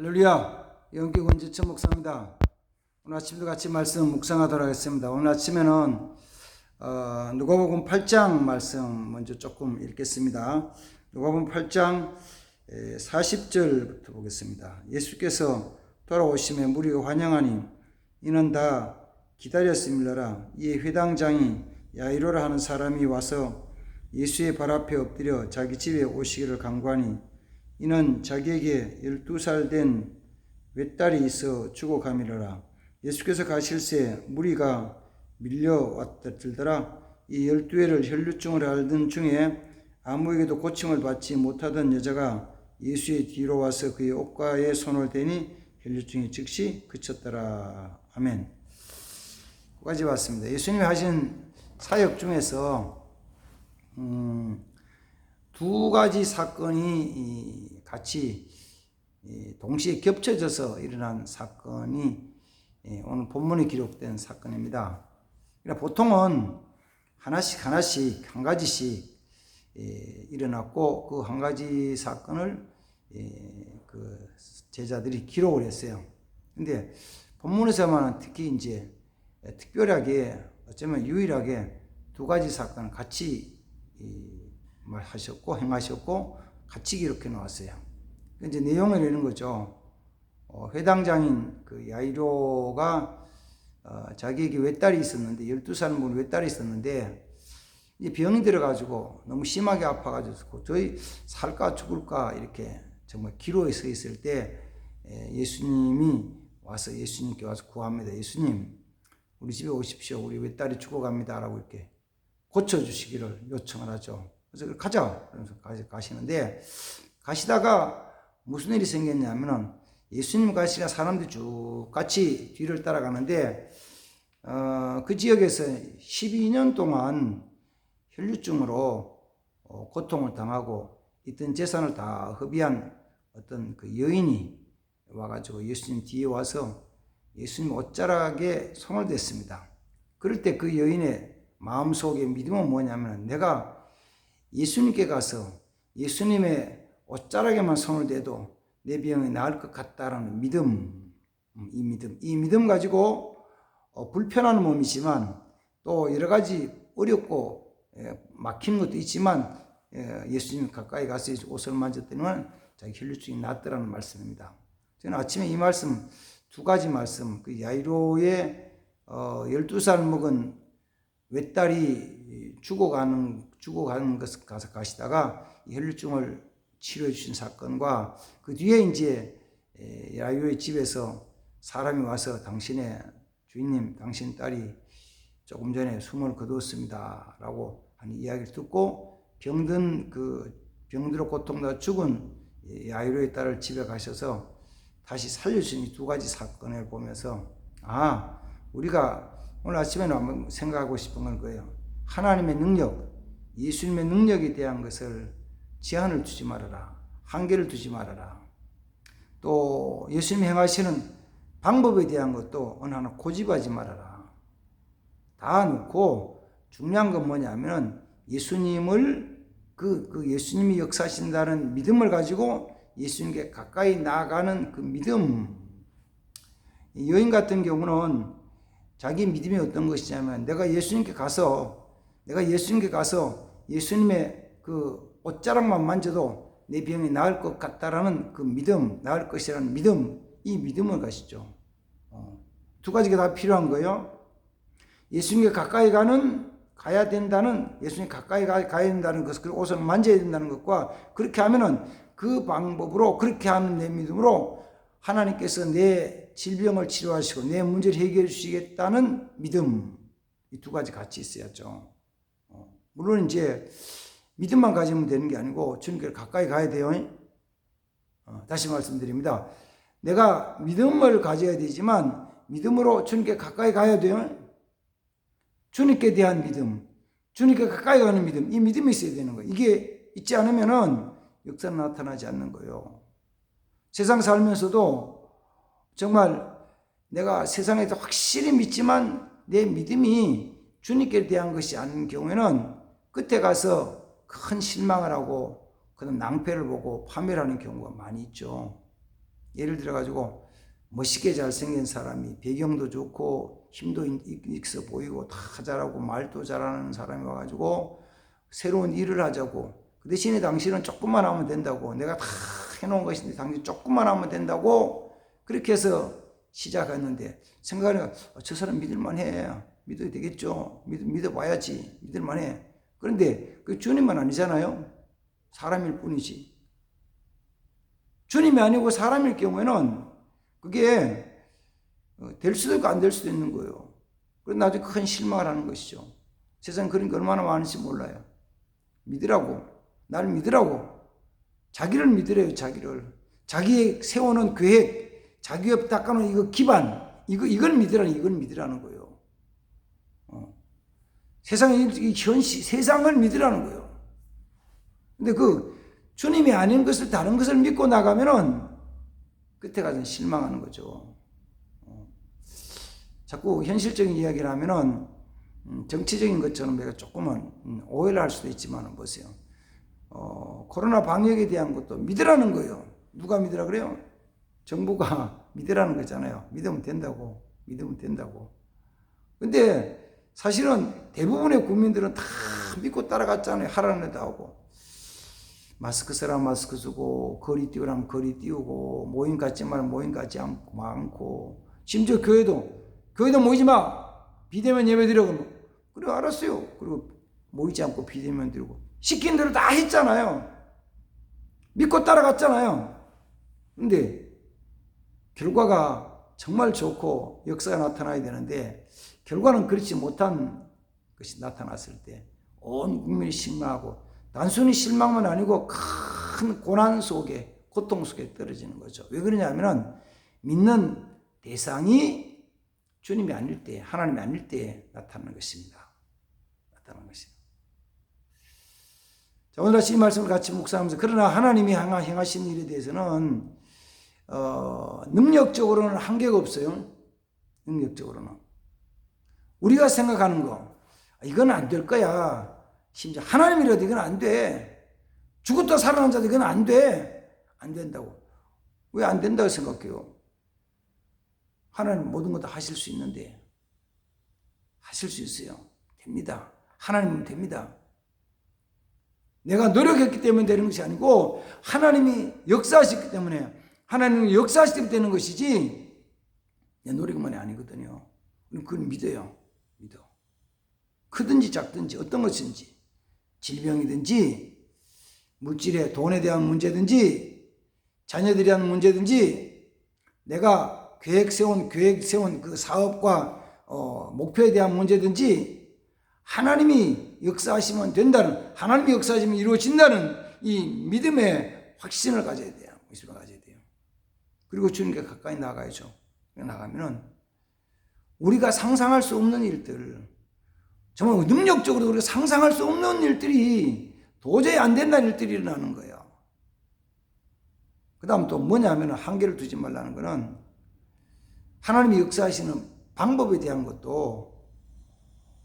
할렐루야, 영계 권지천 목사입니다. 오늘 아침도 같이 말씀 묵상하도록 하겠습니다. 오늘 아침에는 누가복음 8장 말씀 먼저 조금 읽겠습니다. 누가복음 8장 40절부터 보겠습니다. 예수께서 돌아오심에 무리가 환영하니 이는 다 기다렸음이라. 이에 회당장이 야이로라 하는 사람이 와서 예수의 발 앞에 엎드려 자기 집에 오시기를 간구하니 이는 자기에게 12살 된 외딸이 있어 죽어가미르라. 예수께서 가실새 무리가 밀려왔더라. 이 12회를 혈류증을 앓던 중에 아무에게도 고침을 받지 못하던 여자가 예수의 뒤로 와서 그의 옷가에 손을 대니 혈류증이 즉시 그쳤더라. 아멘. 여기까지 봤습니다. 예수님이 하신 사역 중에서 두 가지 사건이 같이 동시에 겹쳐져서 일어난 사건이 오늘 본문에 기록된 사건입니다. 그러니까 보통은 하나씩 한 가지씩 일어났고 그 한 가지 사건을 그 제자들이 기록을 했어요. 근데 본문에서만 특히 이제 특별하게 어쩌면 유일하게 두 가지 사건을 같이 말하셨고 행하셨고 같이 기록해 놓았어요. 이제 내용을 이런 거죠. 회당장인 그 야이로가 자기에게 외딸이 있었는데 12살 먹은 외딸이 있었는데 이제 병이 들어가지고 너무 심하게 아파가지고 저희 살까 죽을까 이렇게 정말 기로에 서 있을 때 예수님이 와서 예수님께 와서 구합니다. 예수님, 우리 집에 오십시오. 우리 외딸이 죽어갑니다. 라고 이렇게 고쳐주시기를 요청을 하죠. 그래서 가자. 그러면서 가시는데 가시다가 무슨 일이 생겼냐면은 예수님 가시가 사람들이 쭉 같이 뒤를 따라가는데 그 지역에서 12년 동안 혈류증으로 고통을 당하고 있던 재산을 다 허비한 어떤 그 여인이 와가지고 예수님 뒤에 와서 예수님 옷자락에 손을 댔습니다. 그럴 때 그 여인의 마음속에 믿음은 뭐냐면 내가 예수님께 가서 예수님의 옷자락에만 손을 대도 내 병이 나을 것 같다라는 믿음, 이 믿음 가지고 불편한 몸이지만 또 여러 가지 어렵고 막히는 것도 있지만 예수님 가까이 가서 옷을 만졌더니 자기 혈류증이 낫더라는 말씀입니다. 저는 아침에 이 말씀 두 가지 말씀, 그 야이로의 12살 먹은 외딸이 죽어가는 것을 가서 가시다가 혈류증을 치료해 주신 사건과 그 뒤에 이제 야이로의 집에서 사람이 와서 당신의 주인님, 당신 딸이 조금 전에 숨을 거두었습니다. 라고 하는 이야기를 듣고 병들어 고통받아 죽은 야이로의 딸을 집에 가셔서 다시 살려주신 이 두 가지 사건을 보면서 우리가 오늘 아침에는 한번 생각하고 싶은 건 거예요. 하나님의 능력, 예수님의 능력에 대한 것을 제한을 두지 말아라. 한계를 두지 말아라. 또 예수님이 행하시는 방법에 대한 것도 어느 하나 고집하지 말아라. 다 놓고 중요한 건 뭐냐면 예수님을 예수님이 역사하신다는 믿음을 가지고 예수님께 가까이 나아가는 그 믿음. 여인 같은 경우는 자기 믿음이 어떤 것이냐면 내가 예수님께 가서 예수님의 그 옷자락만 만져도 내 병이 나을 것 같다라는 그 믿음, 나을 것이라는 믿음, 이 믿음을 가시죠. 두 가지가 다 필요한 거예요. 예수님께 가까이 가야 된다는, 예수님 가까이 가야 된다는 것, 그 옷을 만져야 된다는 것과 그렇게 하면은 그 방법으로, 그렇게 하는 내 믿음으로 하나님께서 내 질병을 치료하시고 내 문제를 해결해 주시겠다는 믿음, 이 두 가지 같이 있어야죠. 물론 이제 믿음만 가지면 되는 게 아니고 주님께 가까이 가야 돼요. 다시 말씀드립니다. 내가 믿음을 가져야 되지만 믿음으로 주님께 가까이 가야 돼요. 주님께 대한 믿음, 주님께 가까이 가는 믿음, 이 믿음이 있어야 되는 거예요. 이게 있지 않으면은 역사는 나타나지 않는 거예요. 세상 살면서도 정말 내가 세상에서 확실히 믿지만 내 믿음이 주님께 대한 것이 아닌 경우에는 끝에 가서 큰 실망을 하고 그런 낭패를 보고 파멸하는 경우가 많이 있죠. 예를 들어가지고 멋있게 잘생긴 사람이 배경도 좋고 힘도 있어 보이고 다 잘하고 말도 잘하는 사람이 와가지고 새로운 일을 하자고, 그 대신에 당신은 조금만 하면 된다고, 내가 다 해놓은 것인데 당신 조금만 하면 된다고, 그렇게 해서 시작했는데 생각하니까 저 사람 믿을만해, 믿어야 되겠죠, 믿어봐야지, 믿을만해. 그런데 그 주님만 아니잖아요. 사람일 뿐이지. 주님이 아니고 사람일 경우에는 그게 될 수도 있고 안 될 수도 있는 거예요. 그래서 나중에 큰 실망을 하는 것이죠. 세상 그런 게 얼마나 많은지 몰라요. 믿으라고, 나를 믿으라고. 자기를 믿으래요. 자기를. 자기의 세워놓은 계획, 자기 옆에 닦아놓은 이거 기반, 이걸 믿으라는 거예요. 세상을 믿으라는 거예요. 근데 그 주님이 아닌 것을, 다른 것을 믿고 나가면은 끝에 가서 실망하는 거죠. 자꾸 현실적인 이야기를 하면은 정치적인 것처럼 내가 조금은 오해를 할 수도 있지만 보세요. 코로나 방역에 대한 것도 믿으라는 거예요. 누가 믿으라 그래요? 정부가 믿으라는 거잖아요. 믿으면 된다고. 근데 사실은 대부분의 국민들은 다 믿고 따라갔잖아요. 하라는 데도 하고. 마스크 쓰라면 마스크 쓰고, 거리 띄우라면 거리 띄우고, 모임 갖지 말면 모임 갖지 않고, 심지어 교회도 모이지 마! 비대면 예배 드려. 그래, 알았어요. 그리고 모이지 않고 비대면 드리고. 시킨 대로 다 했잖아요. 믿고 따라갔잖아요. 근데 결과가 정말 좋고 역사가 나타나야 되는데, 결과는 그렇지 못한 것이 나타났을 때 온 국민이 실망하고, 단순히 실망만 아니고 큰 고난 속에, 고통 속에 떨어지는 거죠. 왜 그러냐면은 믿는 대상이 주님이 아닐 때, 하나님이 아닐 때 나타나는 것입니다. 자, 오늘 다시 이 말씀을 같이 묵상하면서, 그러나 하나님이 행하신 일에 대해서는 능력적으로는 한계가 없어요. 능력적으로는 우리가 생각하는 거, 이건 안 될 거야. 심지어 하나님이라도 이건 안 돼. 죽었다 살아난 자도 이건 안 돼. 안 된다고. 왜 안 된다고 생각해요? 하나님 모든 것 다 하실 수 있는데. 하실 수 있어요. 됩니다. 하나님은 됩니다. 내가 노력했기 때문에 되는 것이 아니고 하나님이 역사하셨기 때문에, 하나님이 역사하실 때 되는 것이지 내 노력만이 아니거든요. 그걸 믿어요. 크든지 작든지 어떤 것인지, 질병이든지 물질에 돈에 대한 문제든지 자녀들에 대한 문제든지, 내가 계획 세운 그 사업과 목표에 대한 문제든지, 하나님이 역사하시면 된다는, 하나님이 역사하시면 이루어진다는 이 믿음의 확신을 가져야 돼요. 그리고 주님께 가까이 나가야죠. 나가면은 우리가 상상할 수 없는 일들, 정말 능력적으로 우리가 상상할 수 없는 일들이, 도저히 안 된다는 일들이 일어나는 거예요. 그 다음 또 뭐냐면, 한계를 두지 말라는 거는, 하나님이 역사하시는 방법에 대한 것도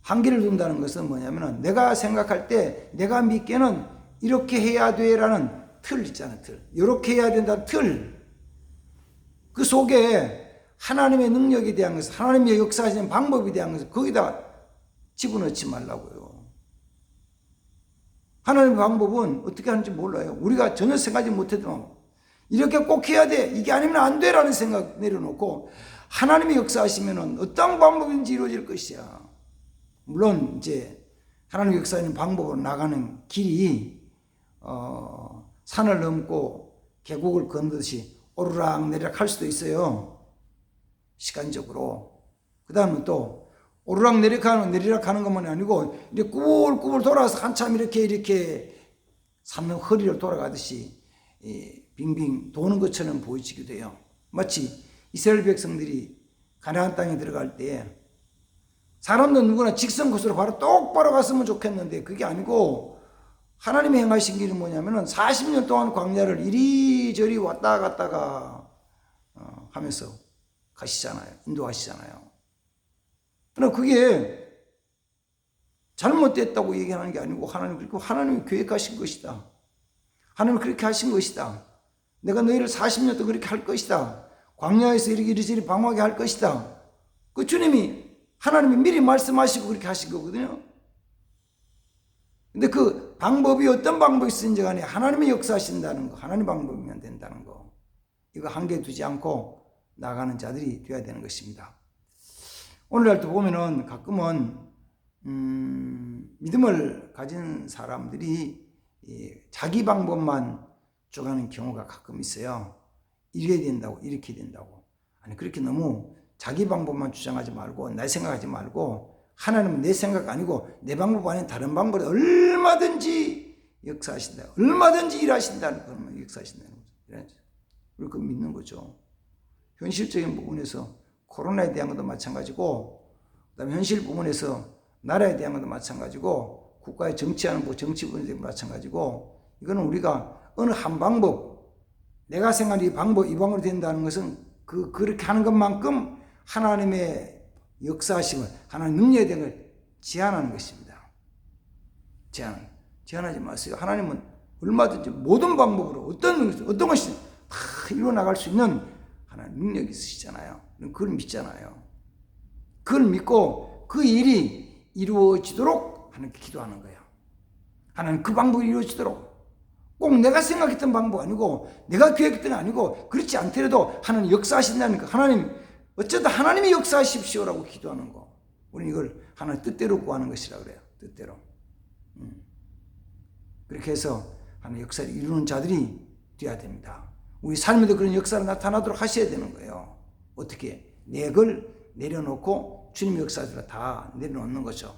한계를 둔다는 것은 뭐냐면, 내가 생각할 때, 내가 믿기에는 이렇게 해야 돼라는 틀 있잖아요. 이렇게 해야 된다는 틀. 그 속에 하나님의 능력에 대한 것을, 하나님의 역사하시는 방법에 대한 것을 거기다 집어넣지 말라고요. 하나님의 방법은 어떻게 하는지 몰라요. 우리가 전혀 생각하지 못해도 이렇게 꼭 해야 돼, 이게 아니면 안 돼라는 생각 내려놓고, 하나님이 역사하시면 어떤 방법인지 이루어질 것이야. 물론 이제 하나님의 역사하는 방법으로 나가는 길이 산을 넘고 계곡을 건너듯이 오르락 내리락 할 수도 있어요. 시간적으로. 그 다음에 또 오르락 내리락 하는 것만이 아니고, 이렇게 꾸불꾸불 돌아서 한참 이렇게 산의 허리를 돌아가듯이 빙빙 도는 것처럼 보이지기도 해요. 마치 이스라엘 백성들이 가나안 땅에 들어갈 때, 사람도 누구나 직선 코스로 바로 똑바로 갔으면 좋겠는데 그게 아니고, 하나님이 행하신 길은 뭐냐면은 40년 동안 광야를 이리저리 왔다 갔다가 하면서 가시잖아요. 인도하시잖아요. 그러나 그게 잘못됐다고 얘기하는 게 아니고, 하나님이 계획하신 것이다. 하나님이 그렇게 하신 것이다. 내가 너희를 40년 동안 그렇게 할 것이다. 광야에서 이리저리 방황하게 할 것이다. 그 주님이 하나님이 미리 말씀하시고 그렇게 하신 거거든요. 근데 그 방법이 어떤 방법이 있는지 간에 하나님이 역사하신다는 거, 하나님 방법이면 된다는 거, 이거 한계 두지 않고 나가는 자들이 되어야 되는 것입니다. 오늘날도 보면은 가끔은 믿음을 가진 사람들이 자기 방법만 쪼가는 경우가 가끔 있어요. 이래야 된다고, 이렇게 된다고. 아니, 그렇게 너무 자기 방법만 주장하지 말고, 내 생각하지 말고, 하나님은 내 생각 아니고 내 방법 아닌 다른 방법으로 얼마든지 역사하신다. 얼마든지 일하신다는 그런 역사하신다는 거죠. 우리 그 믿는 거죠. 현실적인 부분에서 코로나에 대한 것도 마찬가지고, 그다음에 현실 부분에서 나라에 대한 것도 마찬가지고, 국가의 정치하는 부 정치 부분에도 마찬가지고, 이거는 우리가 어느 한 방법, 내가 생각하는 이 방법으로 된다는 것은 그렇게 하는 것만큼 하나님의 역사하심을, 하나님 능력에 대한 걸 제한하는 것입니다. 제한하지 마세요. 하나님은 얼마든지 모든 방법으로 어떤 것이 다 이루어나갈 수 있는 하나님 능력이 있으시잖아요. 그걸 믿잖아요. 그걸 믿고 그 일이 이루어지도록 하나님께 기도하는 거예요. 하나님 그 방법이 이루어지도록. 꼭 내가 생각했던 방법 아니고 내가 계획했던 게 아니고 그렇지 않더라도 하나님 역사하신다는 거. 하나님 어쩌다 하나님이 역사하십시오라고 기도하는 거. 우리는 이걸 하나님 뜻대로 구하는 것이라고 그래요. 뜻대로. 그렇게 해서 하나님 역사를 이루는 자들이 되어야 됩니다. 우리 삶에도 그런 역사를 나타나도록 하셔야 되는 거예요. 어떻게? 내 걸 내려놓고 주님의 역사를 다 내려놓는 거죠.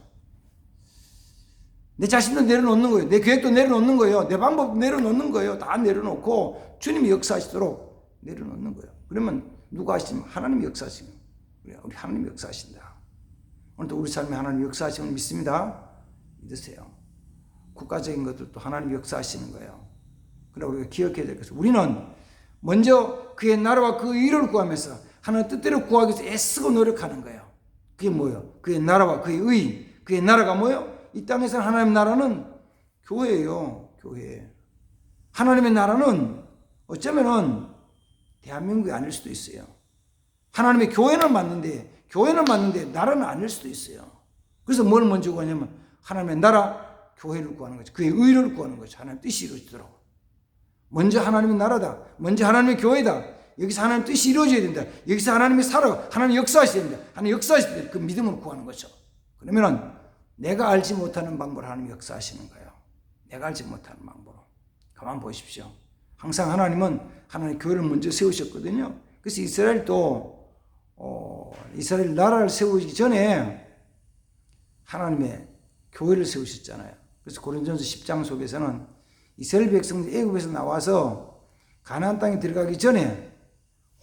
내 자신도 내려놓는 거예요. 내 계획도 내려놓는 거예요. 내 방법 내려놓는 거예요. 다 내려놓고 주님이 역사하시도록 내려놓는 거예요. 그러면 누가 하시면 하나님이 역사하시면 우리 하나님이 역사하신다. 오늘도 우리 삶에 하나님 역사하시는 믿습니다. 믿으세요. 국가적인 것들도 하나님 역사하시는 거예요. 그러나 우리가 기억해야 될 것은 우리는 먼저 그의 나라와 그 의를 구하면서 하나님 뜻대로 구하기 위해서 애쓰고 노력하는 거예요. 그게 뭐예요? 그의 나라와 그의 의. 그의 나라가 뭐예요? 이 땅에서 하나님의 나라는 교회예요. 교회. 하나님의 나라는 어쩌면은 대한민국이 아닐 수도 있어요. 하나님의 교회는 맞는데 나라는 아닐 수도 있어요. 그래서 뭘 먼저 구하냐면 하나님의 나라, 교회를 구하는 거죠. 그의 의를 구하는 거죠. 하나님 뜻이 이루어지도록. 먼저 하나님의 나라다. 먼저 하나님의 교회다. 여기서 하나님 뜻이 이루어져야 된다. 여기서 하나님이 하나님 역사하셔야 된다. 하나님 역사하셔야 된다. 그 믿음으로 구하는 거죠. 그러면은 내가 알지 못하는 방법으로 하나님 역사하시는 거예요. 내가 알지 못하는 방법으로. 가만 보십시오. 항상 하나님은 하나님의 교회를 먼저 세우셨거든요. 그래서 이스라엘도 이스라엘 나라를 세우기 전에 하나님의 교회를 세우셨잖아요. 그래서 고린도전서 10장 속에서는 이스라엘 백성들이 애굽에서 나와서 가나안 땅에 들어가기 전에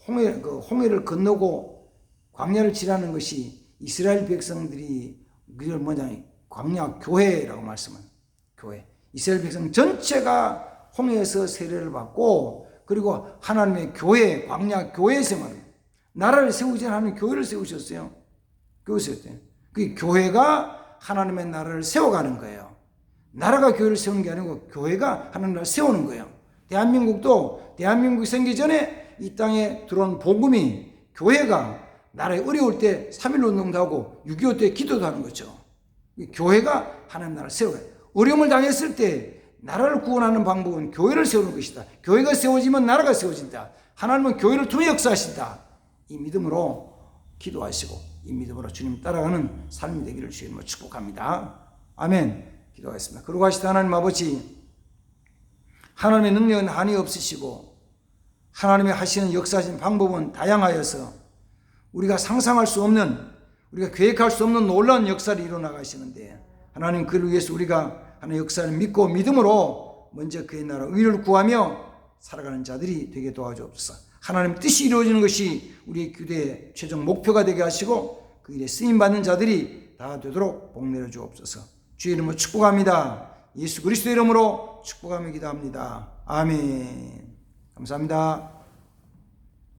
홍해를 건너고 광야를 지나는 것이 이스라엘 백성들이 그걸 광야 교회라고 말씀은 교회. 이스라엘 백성 전체가 홍해에서 세례를 받고 그리고 하나님의 교회, 광야 교회에서만 나라를 세우기 전에 하나님 교회를 세우셨어요. 교회 세웠대요. 그 교회가 하나님의 나라를 세워가는 거예요. 나라가 교회를 세우는 게 아니고 교회가 하나님 나라를 세우는 거예요. 대한민국도 대한민국이 생기기 전에 이 땅에 들어온 복음이 교회가 나라에 어려울 때 3.1 운동도 하고 6.25 때 기도도 하는 거죠. 교회가 하나님 나라를 세워요. 어려움을 당했을 때 나라를 구원하는 방법은 교회를 세우는 것이다. 교회가 세워지면 나라가 세워진다. 하나님은 교회를 통해 역사하신다. 이 믿음으로 기도하시고 이 믿음으로 주님 따라가는 삶이 되기를 주님으로 축복합니다. 아멘. 기도하겠습니다. 그러고 하시다 하나님 아버지, 하나님의 능력은 한이 없으시고 하나님의 하시는 역사하시는 방법은 다양하여서 우리가 상상할 수 없는, 우리가 계획할 수 없는 놀라운 역사를 이루어나가시는데 하나님 그를 위해서 우리가 하나님의 역사를 믿고 믿음으로 먼저 그의 나라 의를 구하며 살아가는 자들이 되게 도와주옵소서. 하나님 뜻이 이루어지는 것이 우리의 기도의 최종 목표가 되게 하시고 그 일에 쓰임받는 자들이 다 되도록 복 내려 주옵소서. 주의 이름으로 축복합니다. 예수 그리스도의 이름으로 축복하며 기도합니다. 아멘. 감사합니다.